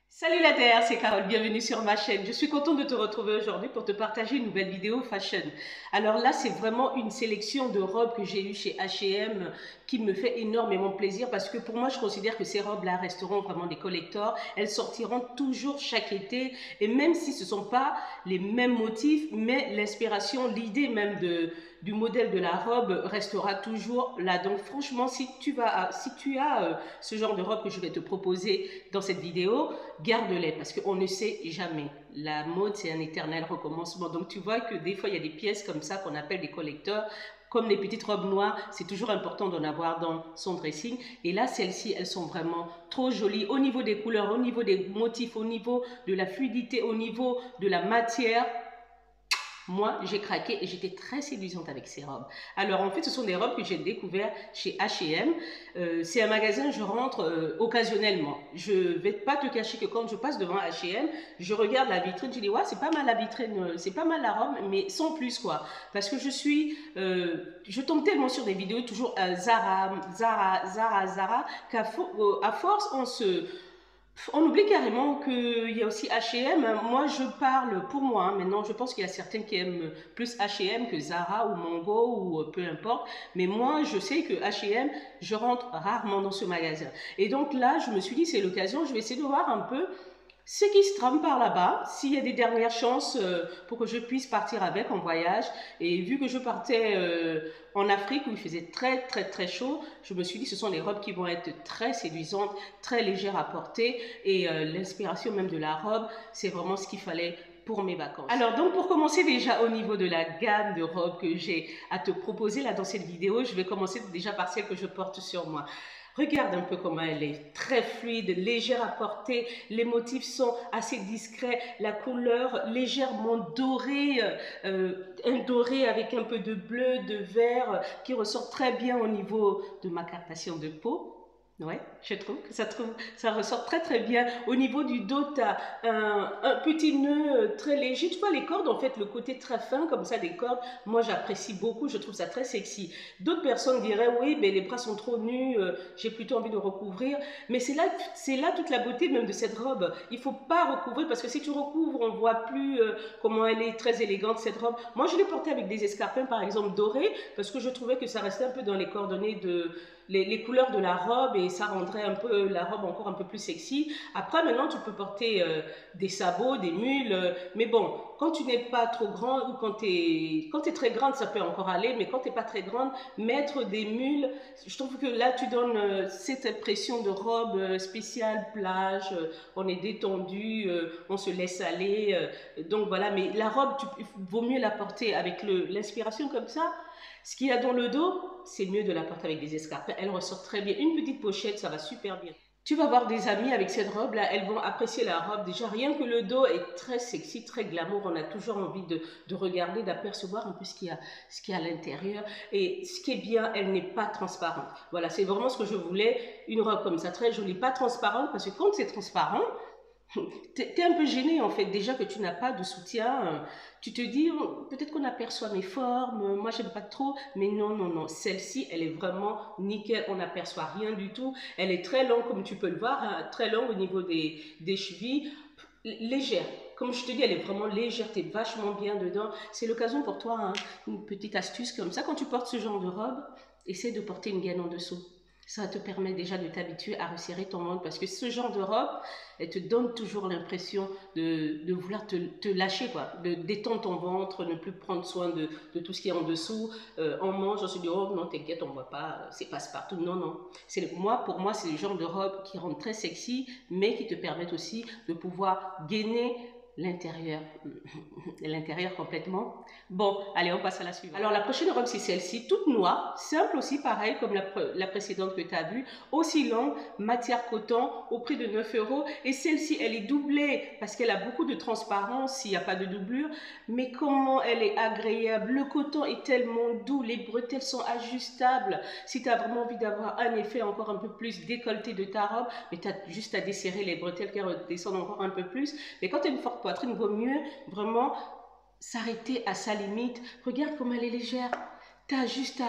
Salut la Terre, c'est Carole, bienvenue sur ma chaîne. Je suis contente de te retrouver aujourd'hui pour te partager une nouvelle vidéo fashion. Alors là, c'est vraiment une sélection de robes que j'ai eues chez H&M qui me fait énormément plaisir parce que pour moi, je considère que ces robes-là resteront vraiment des collectors. Elles sortiront toujours chaque été et même si ce ne sont pas les mêmes motifs, mais l'inspiration, l'idée même du modèle de la robe restera toujours là. Donc franchement, si tu as ce genre de robe que je vais te proposer dans cette vidéo, garde-les parce qu'on ne sait jamais. La mode, c'est un éternel recommencement. Donc tu vois que des fois, il y a des pièces comme ça qu'on appelle des collecteurs. Comme les petites robes noires, c'est toujours important d'en avoir dans son dressing. Et là, celles-ci, elles sont vraiment trop jolies au niveau des couleurs, au niveau des motifs, au niveau de la fluidité, au niveau de la matière. Moi, j'ai craqué et j'étais très séduisante avec ces robes. Alors, en fait, ce sont des robes que j'ai découvertes chez H&M. C'est un magasin, je rentre occasionnellement. Je ne vais pas te cacher que quand je passe devant H&M, je regarde la vitrine, je dis, ouais, c'est pas mal la vitrine, c'est pas mal la robe, mais sans plus, quoi. Parce que je tombe tellement sur des vidéos, toujours Zara, qu'à force, on oublie carrément qu'il y a aussi H&M. Moi, je parle pour moi. Maintenant, je pense qu'il y a certains qui aiment plus H&M que Zara ou Mango ou peu importe. Mais moi, je sais que H&M, je rentre rarement dans ce magasin. Et donc là, je me suis dit, c'est l'occasion, je vais essayer de voir un peu ce qui se trame par là-bas, s'il y a des dernières chances pour que je puisse partir avec en voyage. Et vu que je partais en Afrique où il faisait très chaud, je me suis dit ce sont des robes qui vont être très séduisantes, très légères à porter et l'inspiration même de la robe, c'est vraiment ce qu'il fallait pour mes vacances. Alors donc pour commencer déjà au niveau de la gamme de robes que j'ai à te proposer là dans cette vidéo, je vais commencer déjà par celle que je porte sur moi. Regarde un peu comment elle est, très fluide, légère à porter, les motifs sont assez discrets, la couleur légèrement dorée, un doré avec un peu de bleu, de vert, qui ressort très bien au niveau de ma captation de peau. Ouais, je trouve que ça ressort très bien. Au niveau du dos, tu as un petit nœud très léger. Tu vois les cordes, en fait, le côté très fin comme ça des cordes, moi j'apprécie beaucoup, je trouve ça très sexy. D'autres personnes diraient, oui, mais les bras sont trop nus, j'ai plutôt envie de recouvrir. Mais c'est là toute la beauté même de cette robe. Il ne faut pas recouvrir parce que si tu recouvres, on ne voit plus comment elle est très élégante cette robe. Moi, je l'ai portée avec des escarpins, par exemple, dorés, parce que je trouvais que ça restait un peu dans les coordonnées de les couleurs de la robe et ça rendrait un peu la robe encore un peu plus sexy. Après, maintenant, tu peux porter des sabots, des mules, mais bon, quand tu n'es pas trop grande ou quand tu es très grande, ça peut encore aller, mais quand tu n'es pas très grande, mettre des mules, je trouve que là, tu donnes cette impression de robe spéciale, plage, on est détendu, on se laisse aller, donc voilà, mais la robe, il vaut mieux la porter avec l'inspiration comme ça. Ce qu'il y a dans le dos, c'est mieux de la porter avec des escarpins. Elle ressort très bien. Une petite pochette, ça va super bien. Tu vas voir des amis avec cette robe-là, elles vont apprécier la robe. Déjà, rien que le dos est très sexy, très glamour. On a toujours envie de regarder, d'apercevoir un peu ce qu'il y a à l'intérieur. Et ce qui est bien, elle n'est pas transparente. Voilà, c'est vraiment ce que je voulais. Une robe comme ça, très jolie, pas transparente, parce que quand c'est transparent, t'es un peu gêné en fait, déjà que tu n'as pas de soutien. Tu te dis, peut-être qu'on aperçoit mes formes, moi j'aime pas trop, mais non. Celle-ci, elle est vraiment nickel, on n'aperçoit rien du tout. Elle est très longue, comme tu peux le voir, hein, très longue au niveau des chevilles, légère. Comme je te dis, elle est vraiment légère, t'es vachement bien dedans. C'est l'occasion pour toi, hein, une petite astuce comme ça. Quand tu portes ce genre de robe, essaie de porter une gaine en dessous. Ça te permet déjà de t'habituer à resserrer ton ventre parce que ce genre de robe, elle te donne toujours l'impression de vouloir te lâcher, quoi, de détendre ton ventre, ne plus prendre soin de tout ce qui est en dessous. On mange, on se dit, oh non, t'inquiète, on ne voit pas, c'est passe-partout. Non. Pour moi, c'est le genre de robe qui rend très sexy, mais qui te permettent aussi de pouvoir gainer l'intérieur complètement. Bon, allez, on passe à la suivante. Alors, la prochaine robe, c'est celle-ci, toute noire, simple aussi, pareil comme la précédente que tu as vue, aussi longue, matière coton, au prix de 9 €. Et celle-ci, elle est doublée parce qu'elle a beaucoup de transparence s'il n'y a pas de doublure. Mais comment elle est agréable. Le coton est tellement doux, les bretelles sont ajustables. Si tu as vraiment envie d'avoir un effet encore un peu plus décolleté de ta robe, mais tu as juste à desserrer les bretelles qui redescendent encore un peu plus. Mais quand tu as une forte poitrine, il vaut mieux vraiment s'arrêter à sa limite. Regarde comme elle est légère. T'as juste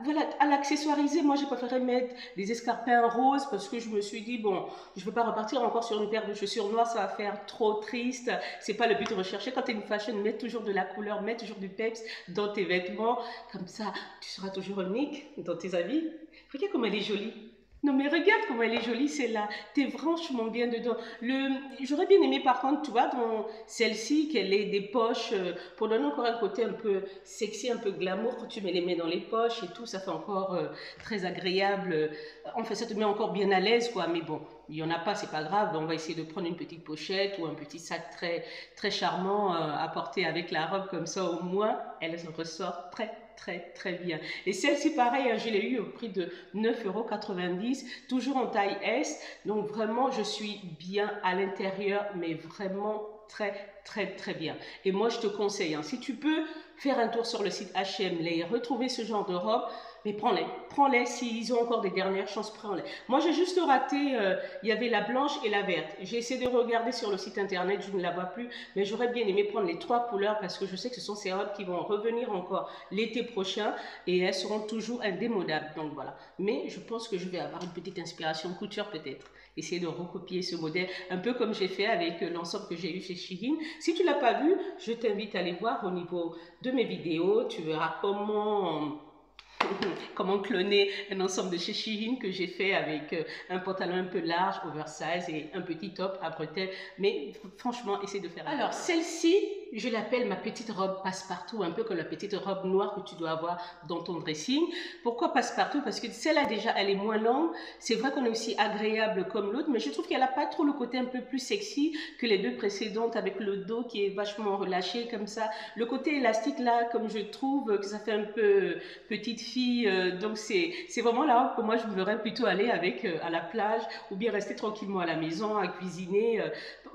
voilà, à l'accessoiriser. Moi, j'ai préféré mettre des escarpins roses parce que je me suis dit, bon, je ne veux pas repartir encore sur une paire de chaussures noires, ça va faire trop triste. C'est pas le but de rechercher. Quand tu es une fashion, mets toujours de la couleur, mets toujours du peps dans tes vêtements. Comme ça, tu seras toujours unique dans tes habits. Regarde comme elle est jolie. Non mais regarde comment elle est jolie celle-là, t'es franchement bien dedans. J'aurais bien aimé par contre, tu vois, dans celle-ci, qu'elle ait des poches pour donner encore un côté un peu sexy, un peu glamour, quand tu mets les mains dans les poches et tout, ça fait encore très agréable. Enfin, ça te met encore bien à l'aise quoi, mais bon, il n'y en a pas, c'est pas grave, on va essayer de prendre une petite pochette ou un petit sac très, très charmant à porter avec la robe comme ça, au moins, elle ressort très, très, très bien. Et celle-ci, pareil, je l'ai eu au prix de 9,90 €, toujours en taille S. Donc vraiment, je suis bien à l'intérieur, mais vraiment très, très, très bien. Et moi, je te conseille, hein, si tu peux faire un tour sur le site H&M, et retrouver ce genre de robe, mais prends-les, s'ils ont encore des dernières chances, prends-les. Moi, j'ai juste raté, il y avait la blanche et la verte. J'ai essayé de regarder sur le site internet, je ne la vois plus, mais j'aurais bien aimé prendre les 3 couleurs parce que je sais que ce sont ces robes qui vont revenir encore l'été prochain et elles seront toujours indémodables. Donc voilà. Mais je pense que je vais avoir une petite inspiration couture peut-être. Essayer de recopier ce modèle, un peu comme j'ai fait avec l'ensemble que j'ai eu chez Shein. Si tu ne l'as pas vu, je t'invite à aller voir au niveau de mes vidéos. Tu verras comment cloner un ensemble de chez Shein que j'ai fait avec un pantalon un peu large, oversize et un petit top à bretelles. Mais franchement, essaie de faire. Alors, celle-ci, je l'appelle ma petite robe passe-partout, un peu comme la petite robe noire que tu dois avoir dans ton dressing. Pourquoi passe-partout? Parce que celle-là, déjà, elle est moins longue. C'est vrai qu'on est aussi agréable comme l'autre, mais je trouve qu'elle n'a pas trop le côté un peu plus sexy que les deux précédentes avec le dos qui est vachement relâché comme ça. Le côté élastique là, comme je trouve que ça fait un peu petite fille, donc c'est vraiment la robe que moi je me verrais plutôt aller avec à la plage ou bien rester tranquillement à la maison à cuisiner.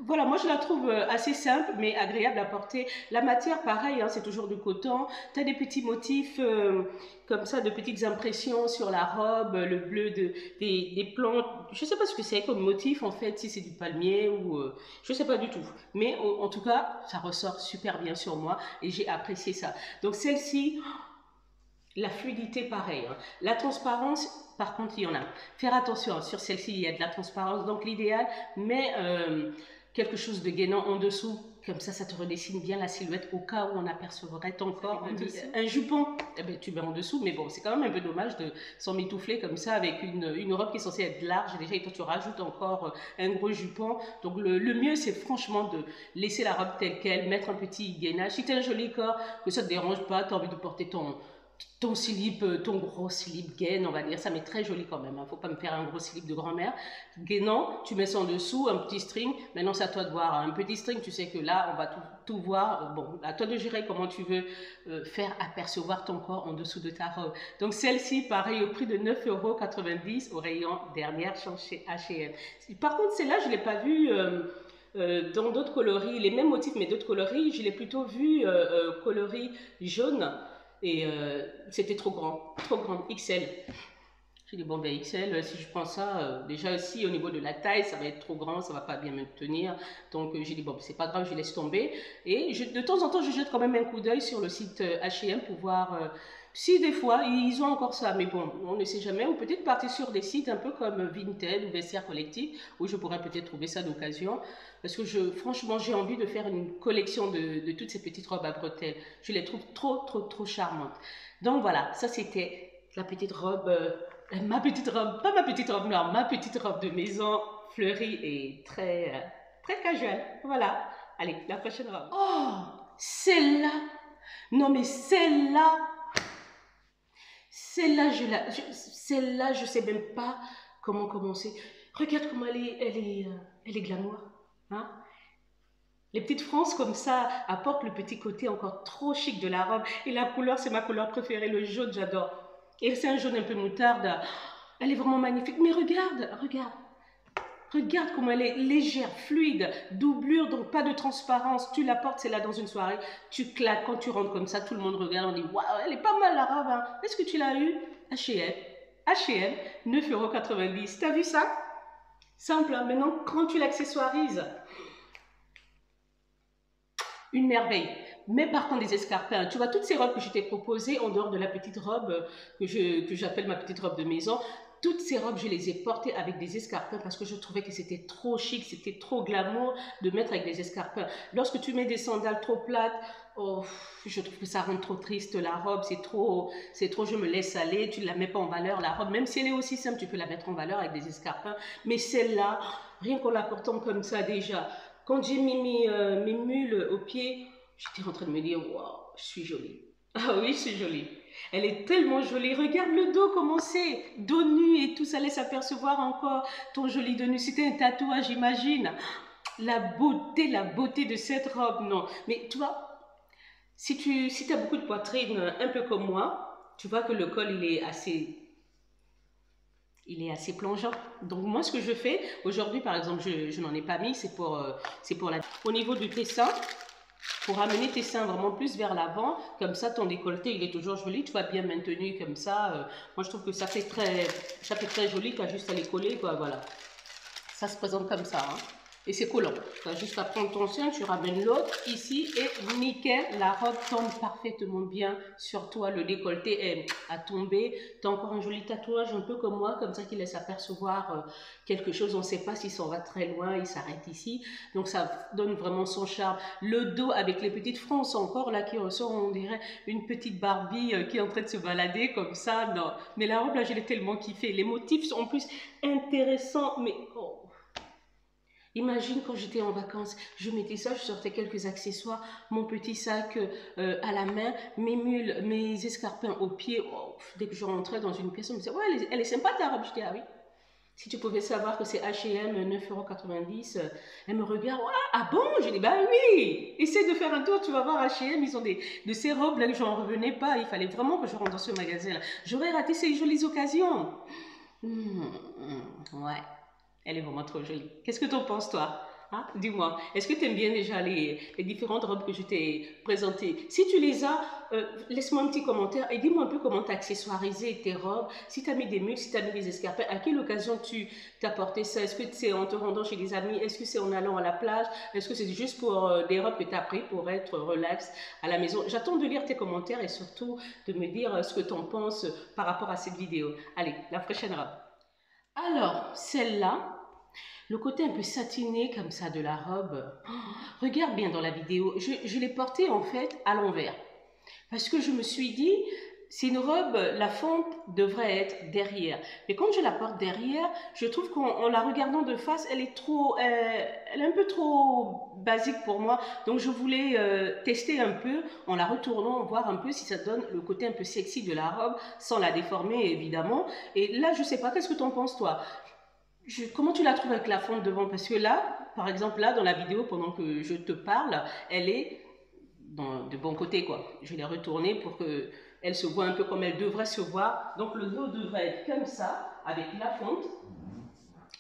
Voilà, moi je la trouve assez simple mais agréable à porter. La matière, pareil, hein, c'est toujours du coton. Tu as des petits motifs comme ça, de petites impressions sur la robe, le bleu des plantes. Je ne sais pas ce que c'est comme motif en fait, si c'est du palmier ou je ne sais pas du tout. Mais en tout cas, ça ressort super bien sur moi et j'ai apprécié ça. Donc celle-ci, la fluidité, pareil. Hein. La transparence, par contre, il y en a. Faire attention, sur celle-ci, il y a de la transparence. Donc l'idéal, mais quelque chose de gainant en dessous. Comme ça te redessine bien la silhouette au cas où on apercevrait ton corps. Un jupon, eh ben, tu mets en dessous, mais bon, c'est quand même un peu dommage de s'en mitoufler comme ça avec une robe qui est censée être large. Déjà, et toi, tu rajoutes encore un gros jupon. Donc le mieux, c'est franchement de laisser la robe telle qu'elle, mettre un petit gainage. Si tu as un joli corps, que ça ne te dérange pas, tu as envie de porter ton slip, ton gros slip gaine, on va dire, ça met très joli quand même, hein. Faut pas me faire un gros slip de grand-mère. Gainant, tu mets ça en dessous, un petit string, maintenant c'est à toi de voir, un petit string, tu sais que là, on va tout voir, bon, à toi de gérer comment tu veux faire apercevoir ton corps en dessous de ta robe. Donc celle-ci, pareil, au prix de 9,90 € au rayon dernière chez H&M. Par contre, celle-là, je ne l'ai pas vue dans d'autres coloris, les mêmes motifs mais d'autres coloris, je l'ai plutôt vue coloris jaune. Et c'était trop grand, XL. J'ai dit, bon, ben XL, si je prends ça, déjà aussi au niveau de la taille, ça va être trop grand, ça va pas bien me tenir. Donc j'ai dit, bon, c'est pas grave, je laisse tomber. Et de temps en temps, je jette quand même un coup d'œil sur le site H&M pour voir si des fois, ils ont encore ça. Mais bon, on ne sait jamais. Ou peut-être partir sur des sites un peu comme Vinted ou Vestiaire Collectif, où je pourrais peut-être trouver ça d'occasion. Parce que franchement, j'ai envie de faire une collection de toutes ces petites robes à bretelles. Je les trouve trop charmantes. Donc voilà, ça c'était la petite robe, ma petite robe, pas ma petite robe noire, ma petite robe de maison fleurie et très casual. Voilà. Allez, la prochaine robe. Oh, celle-là. Non mais celle-là, je sais même pas comment commencer. Regarde comment elle est glamour. Hein? Les petites franges comme ça apportent le petit côté encore trop chic de la robe. Et la couleur, c'est ma couleur préférée, le jaune, j'adore. Et c'est un jaune un peu moutarde. Elle est vraiment magnifique. Mais regarde. Regarde comment elle est légère, fluide, doublure, donc pas de transparence. Tu la portes, c'est là dans une soirée, tu claques. Quand tu rentres comme ça, tout le monde regarde, on dit waouh, elle est pas mal la robe. Hein. Est-ce que tu l'as eu? H&M, 9,90 €. T'as vu ça? Simple, hein? Maintenant, quand tu l'accessoirises, une merveille. Mais par contre, des escarpins, tu vois, toutes ces robes que je t'ai proposées, en dehors de la petite robe que j'appelle ma petite robe de maison, toutes ces robes, je les ai portées avec des escarpins parce que je trouvais que c'était trop chic, c'était trop glamour de mettre avec des escarpins. Lorsque tu mets des sandales trop plates, oh, je trouve que ça rend trop triste la robe, c'est trop, je me laisse aller, tu ne la mets pas en valeur, la robe, même si elle est aussi simple, tu peux la mettre en valeur avec des escarpins. Mais celle-là, rien qu'en la portant comme ça déjà, quand j'ai mis mes mules aux pieds, j'étais en train de me dire, waouh, je suis jolie. Ah oui, je suis jolie. Elle est tellement jolie. Regarde le dos, comment c'est. Dos nu et tout, ça laisse apercevoir encore ton joli dos nu. C'était un tatouage, imagine. La beauté de cette robe, non. Mais tu vois, si as beaucoup de poitrine, un peu comme moi, tu vois que le col, il est assez plongeant. Donc moi, ce que je fais, aujourd'hui, par exemple, je n'en ai pas mis, c'est pour la... Au niveau du dessin, pour amener tes seins vraiment plus vers l'avant, comme ça ton décolleté il est toujours joli, tu vas bien maintenu comme ça. Moi je trouve que ça fait très joli, tu as juste à les coller, quoi, voilà. Ça se présente comme ça, hein. Et c'est collant. Tu as juste à prendre ton sein, tu ramènes l'autre ici et nickel, la robe tombe parfaitement bien sur toi, le décolleté est à tomber. Tu as encore un joli tatouage, un peu comme moi, comme ça qui laisse apercevoir quelque chose. On ne sait pas s'il s'en va très loin, il s'arrête ici. Donc ça donne vraiment son charme. Le dos avec les petites fronces encore là qui ressort, on dirait une petite Barbie qui est en train de se balader comme ça. Non, mais la robe là, je l'ai tellement kiffée. Les motifs sont en plus intéressants, mais oh. Imagine quand j'étais en vacances, je mettais ça, je sortais quelques accessoires, mon petit sac à la main, mes mules, mes escarpins aux pieds. Oh, dès que je rentrais dans une pièce, on me disait, ouais, elle est sympa ta robe. Je dis, ah oui. Si tu pouvais savoir que c'est H&M, 9,90 €, elle me regarde, ah bon? J'ai dit, bah oui, essaie de faire un tour, tu vas voir H&M, ils ont de ces robes là que j'en revenais pas, il fallait vraiment que je rentre dans ce magasin-là. J'aurais raté ces jolies occasions. Ouais. Elle est vraiment trop jolie. Qu'est-ce que tu en penses, toi? Hein? Dis-moi, est-ce que tu aimes bien déjà les différentes robes que je t'ai présentées? Si tu les as, laisse-moi un petit commentaire et dis-moi un peu comment tu as accessoirisé tes robes. Si tu as mis des mules, si tu as mis des escarpins, à quelle occasion tu t'as porté ça? Est-ce que c'est en te rendant chez des amis? Est-ce que c'est en allant à la plage? Est-ce que c'est juste pour des robes que tu as pris pour être relax à la maison? J'attends de lire tes commentaires et surtout de me dire ce que tu en penses par rapport à cette vidéo. Allez, la prochaine robe. Alors, celle-là, le côté un peu satiné comme ça de la robe, oh, regarde bien dans la vidéo, je l'ai portée en fait à l'envers. Parce que je me suis dit, c'est une robe, la fente devrait être derrière. Mais quand je la porte derrière, je trouve qu'en la regardant de face, elle est un peu trop basique pour moi. Donc je voulais tester un peu en la retournant, voir un peu si ça donne le côté un peu sexy de la robe, sans la déformer évidemment. Et là, je sais pas, qu'est-ce que tu en penses toi? Comment tu la trouves avec la fente devant? Parce que là, par exemple, là, dans la vidéo, pendant que je te parle, elle est de bon côté, quoi. Je l'ai retournée pour qu'elle se voit un peu comme elle devrait se voir. Donc, le dos devrait être comme ça, avec la fente,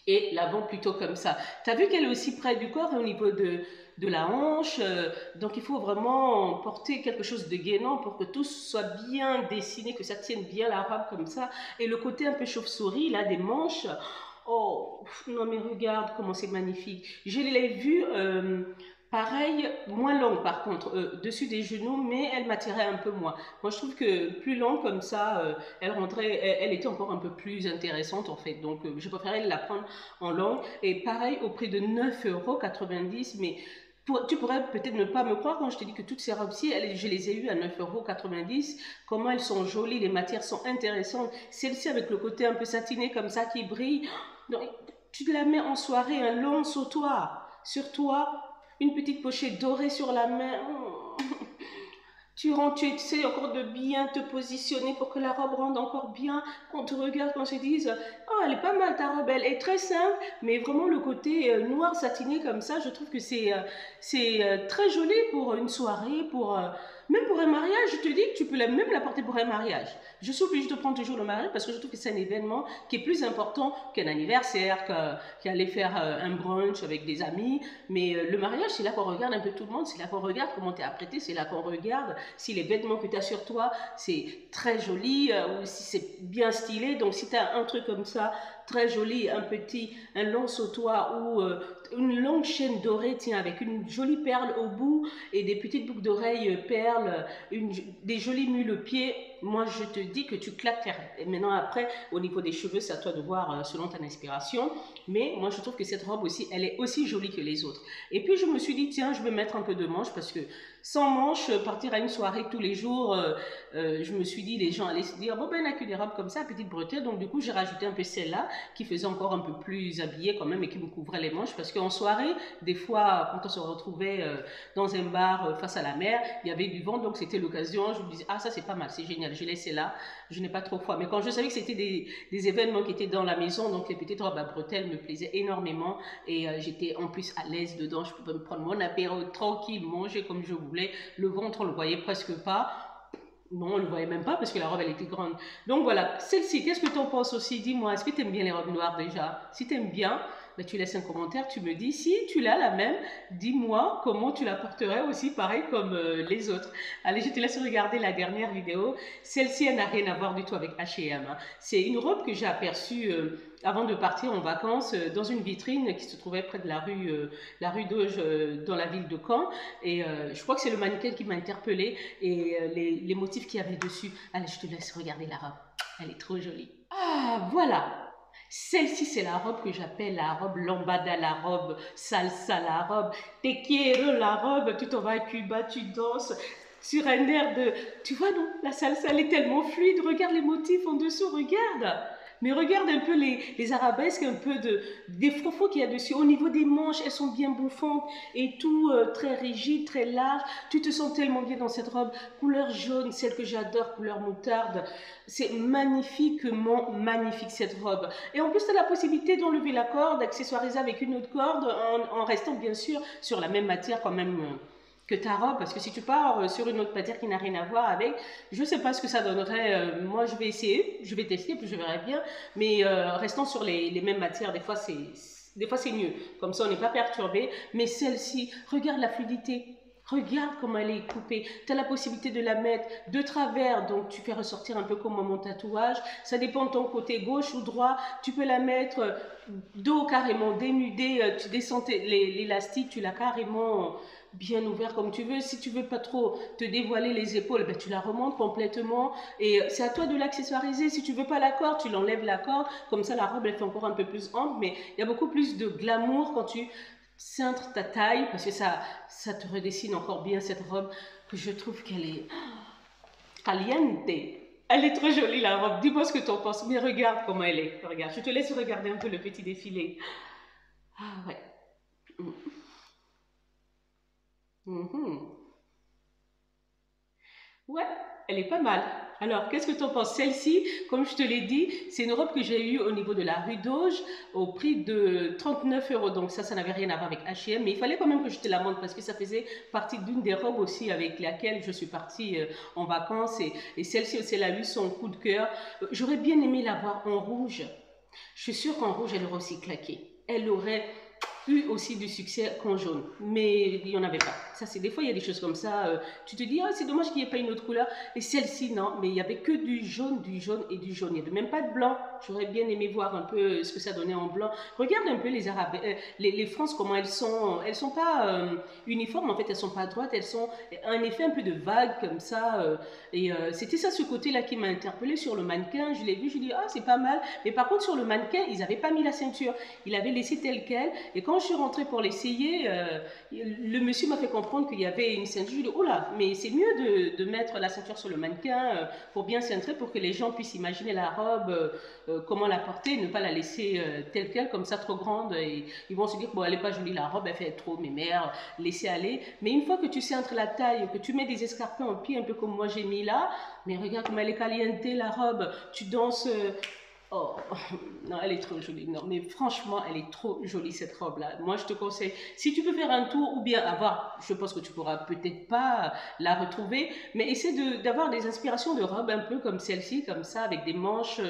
et l'avant plutôt comme ça. Tu as vu qu'elle est aussi près du corps, au niveau de la hanche. Donc, il faut vraiment porter quelque chose de gainant pour que tout soit bien dessiné, que ça tienne bien la robe comme ça. Et le côté un peu chauve-souris, là, des manches... Oh, non mais regarde comment c'est magnifique. Je l'ai vue, pareil, moins longue par contre, dessus des genoux, mais elle m'attirait un peu moins. Moi je trouve que plus longue comme ça, elle était encore un peu plus intéressante en fait. Donc je préférais la prendre en longue. Et pareil, au prix de 9,90 €, mais... Tu pourrais peut-être ne pas me croire quand je te dis que toutes ces robes-ci, je les ai eues à 9,90 €. Comment elles sont jolies, les matières sont intéressantes. Celle-ci avec le côté un peu satiné comme ça qui brille. Donc, tu te la mets en soirée, un long sautoir sur toi, une petite pochette dorée sur la main. Tu rentres, tu essaies encore de bien te positionner pour que la robe rende encore bien. Qu'on te regarde, qu'on se dise, oh, elle est pas mal ta robe, elle est très simple, mais vraiment le côté noir satiné comme ça, je trouve que c'est très joli pour une soirée, Même pour un mariage, je te dis que tu peux même la porter pour un mariage. Je suis obligée de prendre toujours le mariage parce que je trouve que c'est un événement qui est plus important qu'un anniversaire, qu'aller faire un brunch avec des amis. Mais le mariage, c'est là qu'on regarde un peu tout le monde, c'est là qu'on regarde comment tu es apprêté, c'est là qu'on regarde si les vêtements que tu as sur toi, c'est très joli ou si c'est bien stylé. Donc si tu as un truc comme ça, très joli, un long sautoir ou une longue chaîne dorée, tiens, avec une jolie perle au bout et des petites boucles d'oreilles perles, des jolies mules aux pieds, moi je te dis que tu claques tes rêves. Et maintenant après, au niveau des cheveux, c'est à toi de voir selon ton inspiration. Mais moi je trouve que cette robe aussi, elle est aussi jolie que les autres. Et puis je me suis dit, tiens, je vais mettre un peu de manches parce que sans manches, partir à une soirée tous les jours, je me suis dit, les gens allaient se dire, bon ben il n'y a que des robes comme ça, petites bretelles. Donc du coup, j'ai rajouté un peu celle-là qui faisait encore un peu plus habillée quand même et qui me couvrait les manches parce qu'en soirée, des fois, quand on se retrouvait dans un bar face à la mer, il y avait du vent, donc c'était l'occasion. Je me disais, ah ça c'est pas mal, c'est génial, je laissais là, je n'ai pas trop froid. Mais quand je savais que c'était des événements qui étaient dans la maison, donc les petites robes à bretelles me plaisaient énormément et j'étais en plus à l'aise dedans. Je pouvais me prendre mon apéro tranquille, manger comme je voulais. Le ventre, on le voyait presque pas. Non, on ne le voyait même pas parce que la robe, elle était grande. Donc voilà, celle-ci, qu'est-ce que tu en penses aussi? Dis-moi, est-ce que tu aimes bien les robes noires déjà? Si tu aimes bien, ben, tu laisses un commentaire, tu me dis. Si tu l'as la même, dis-moi comment tu la porterais aussi, pareil comme les autres. Allez, je te laisse regarder la dernière vidéo. Celle-ci, elle n'a rien à voir du tout avec H&M. Hein. C'est une robe que j'ai aperçue avant de partir en vacances dans une vitrine qui se trouvait près de la rue d'Auge dans la ville de Caen. Et je crois que c'est le mannequin qui m'a interpellée et les motifs qu'il y avait dessus. Allez, je te laisse regarder la robe. Elle est trop jolie. Ah, voilà. Celle-ci, c'est la robe que j'appelle la robe lambada, la robe salsa, la robe te quiero, la robe, tu t'en vas à Cuba, tu danses sur un air de... Tu vois, non, la salsa, elle est tellement fluide. Regarde les motifs en dessous, regarde. Mais regarde un peu les arabesques, un peu des frofos qu'il y a dessus. Au niveau des manches, elles sont bien bouffantes et tout très rigide, très large. Tu te sens tellement bien dans cette robe. Couleur jaune, celle que j'adore, couleur moutarde. C'est magnifiquement magnifique cette robe. Et en plus, tu as la possibilité d'enlever la corde, d'accessoiriser avec une autre corde en restant bien sûr sur la même matière quand même que ta robe, parce que si tu pars sur une autre matière qui n'a rien à voir avec, je ne sais pas ce que ça donnerait. Moi, je vais essayer, je vais tester, puis je verrai bien. Mais restons sur les mêmes matières, des fois c'est mieux. Comme ça, on n'est pas perturbé. Mais celle-ci, regarde la fluidité. Regarde comment elle est coupée. Tu as la possibilité de la mettre de travers, donc tu fais ressortir un peu comme mon tatouage. Ça dépend de ton côté gauche ou droit. Tu peux la mettre dos carrément dénudé. Tu descends l'élastique, tu l'as carrément bien ouvert comme tu veux. Si tu veux pas trop te dévoiler les épaules, ben, tu la remontes complètement et c'est à toi de l'accessoiriser. Si tu veux pas la corde, tu l'enlèves la corde. Comme ça, la robe, elle fait encore un peu plus ample, mais il y a beaucoup plus de glamour quand tu cintres ta taille parce que ça te redessine encore bien cette robe que je trouve qu'elle est caliente. Elle est trop jolie la robe. Dis-moi ce que tu en penses. Mais regarde comment elle est. Regarde, je te laisse regarder un peu le petit défilé. Ah ouais. Ouais, elle est pas mal. Alors, qu'est-ce que tu en penses? Celle-ci, comme je te l'ai dit, c'est une robe que j'ai eue au niveau de la rue d'Auge au prix de 39 euros. Donc ça n'avait rien à voir avec H&M, mais il fallait quand même que je te la montre parce que ça faisait partie d'une des robes aussi avec laquelle je suis partie en vacances. Et celle-ci aussi, elle a eu son coup de cœur. J'aurais bien aimé la voir en rouge. Je suis sûre qu'en rouge, elle aurait aussi claqué. Elle aurait eu aussi du succès qu'en jaune, mais il n'y en avait pas. Ça, c'est des fois, il y a des choses comme ça. Tu te dis, ah, c'est dommage qu'il n'y ait pas une autre couleur. Et celle-ci, non, mais il n'y avait que du jaune et du jaune. Il n'y avait même pas de blanc. J'aurais bien aimé voir un peu ce que ça donnait en blanc. Regarde un peu les Arabes, les Frances, comment elles sont. Elles sont pas uniformes, en fait, elles sont pas droites. Elles sont un effet un peu de vague comme ça. C'était ça, ce côté-là qui m'a interpellée sur le mannequin. Je l'ai vu, je dis, ah, c'est pas mal. Mais par contre, sur le mannequin, ils n'avaient pas mis la ceinture. Ils l'avaient laissé tel quel. Et quand je suis rentrée pour l'essayer, le monsieur m'a fait comprendre qu'il y avait une ceinture. Je lui ai dit, oh là, mais c'est mieux de mettre la ceinture sur le mannequin pour bien cintrer, pour que les gens puissent imaginer la robe, comment la porter, ne pas la laisser telle quelle, comme ça, trop grande. Et ils vont se dire, bon, elle n'est pas jolie, la robe, elle fait trop mémère, laissez aller. Mais une fois que tu cintres la taille, que tu mets des escarpins en pied, un peu comme moi j'ai mis là, mais regarde comme elle est caliente, la robe, tu danses... Oh, non, elle est trop jolie. Non, mais franchement, elle est trop jolie cette robe-là. Moi, je te conseille, si tu peux faire un tour ou bien avoir, je pense que tu pourras peut-être pas la retrouver, mais essaie d'avoir des inspirations de robes un peu comme celle-ci, comme ça, avec des manches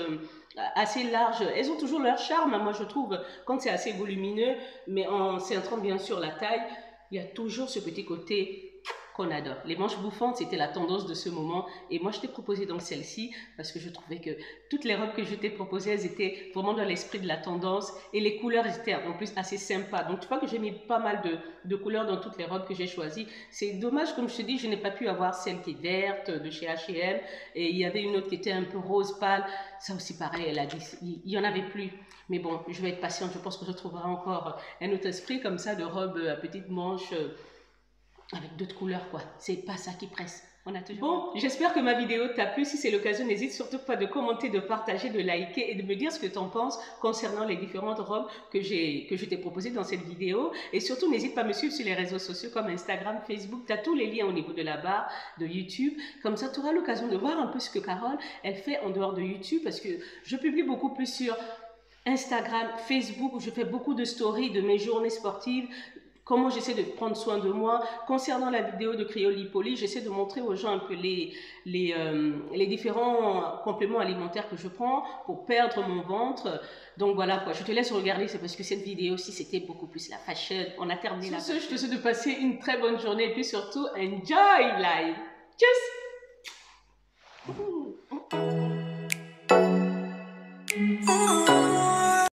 assez larges. Elles ont toujours leur charme, hein, moi, je trouve, quand c'est assez volumineux, mais en centrant bien sûr la taille, il y a toujours ce petit côté qu'on adore. Les manches bouffantes, c'était la tendance de ce moment. Et moi, je t'ai proposé donc celle-ci parce que je trouvais que toutes les robes que je t'ai proposées, elles étaient vraiment dans l'esprit de la tendance et les couleurs étaient en plus assez sympas. Donc, tu vois que j'ai mis pas mal de couleurs dans toutes les robes que j'ai choisies. C'est dommage, comme je te dis, je n'ai pas pu avoir celle qui est verte de chez H&M et il y avait une autre qui était un peu rose pâle. Ça aussi, pareil, elle a dit, il y en avait plus. Mais bon, je vais être patiente. Je pense que je trouverai encore un autre esprit comme ça de robe à petites manches avec d'autres couleurs, quoi. C'est pas ça qui presse. On a toujours... Bon, j'espère que ma vidéo t'a plu. Si c'est l'occasion, n'hésite surtout pas de commenter, de partager, de liker et de me dire ce que tu en penses concernant les différentes robes que je t'ai proposées dans cette vidéo. Et surtout, n'hésite pas à me suivre sur les réseaux sociaux comme Instagram, Facebook. Tu as tous les liens au niveau de la barre de YouTube. Comme ça, tu auras l'occasion de voir un peu ce que Carole, elle fait en dehors de YouTube parce que je publie beaucoup plus sur Instagram, Facebook, où je fais beaucoup de stories de mes journées sportives, comment j'essaie de prendre soin de moi. Concernant la vidéo de Cryolipoli, j'essaie de montrer aux gens un peu les différents compléments alimentaires que je prends pour perdre mon ventre. Donc voilà quoi, je te laisse regarder, c'est parce que cette vidéo aussi c'était beaucoup plus la fashion. On a terminé la fashion. Je te souhaite de passer une très bonne journée et puis surtout enjoy life. Tchuss!